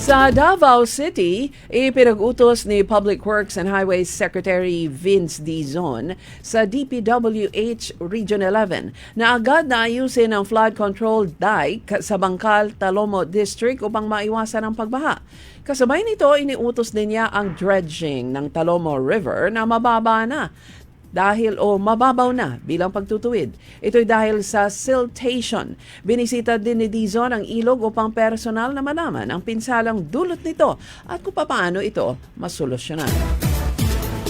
Sa Davao City, ipinag-utos ni Public Works and Highways Secretary Vince Dizon sa DPWH Region 11 na agad na ayusin ang flood control dike sa Bangkal, Talomo District upang maiwasan ang pagbaha. Kasabay nito, iniutos din niya ang dredging ng Talomo River na mababa na mababaw na bilang pagtutuwid. Ito'y dahil sa siltation. Binisita din ni Dizon ang ilog upang personal na malaman ang pinsalang dulot nito at kung paano ito masolusyonan.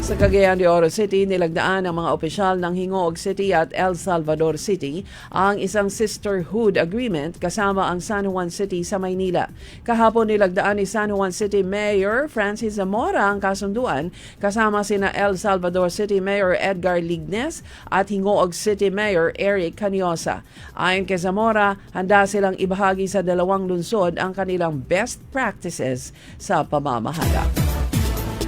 Sa Cagayan de Oro City, nilagdaan ng mga opisyal ng Hingoog City at El Salvador City ang isang sisterhood agreement kasama ang San Juan City sa Maynila. Kahapon nilagdaan ni San Juan City Mayor Francis Zamora ang kasunduan kasama sina El Salvador City Mayor Edgar Lignes at Hingoog City Mayor Eric Caniosa. Ayon kay Zamora, handa silang ibahagi sa dalawang lungsod ang kanilang best practices sa pamamahala.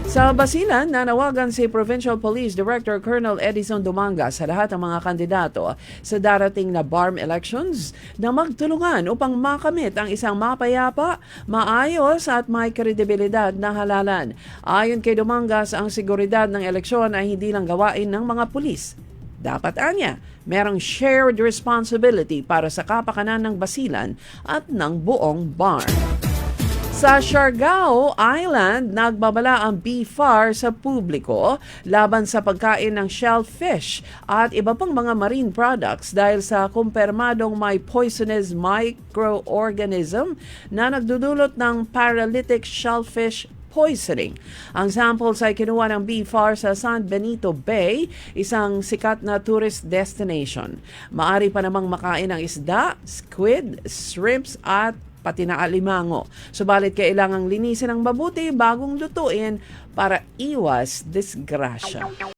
Sa Basilan, nanawagan si Provincial Police Director Colonel Dizon sa lahat ng mga kandidato sa darating na BARM elections na magtulungan upang makamit ang isang mapayapa, maayos at may kredibilidad na halalan. Ayon kay Dumangas, ang seguridad ng eleksyon ay hindi lang gawain ng mga pulis. Dapat anya, merong shared responsibility para sa kapakanan ng Basilan at ng buong BARM. Sa Siargao Island, nagbabala ang BFAR sa publiko laban sa pagkain ng shellfish at iba pang mga marine products dahil sa kumpirmadong may poisonous microorganism na nagdudulot ng paralytic shellfish poisoning. Ang samples ay kinuha ng BFAR sa San Benito Bay, isang sikat na tourist destination. Maari pa namang makain ng isda, squid, shrimps at pati na alimango. Subalit kailangang linisin ng mabuti bagong lutuin para iwas disgrasya.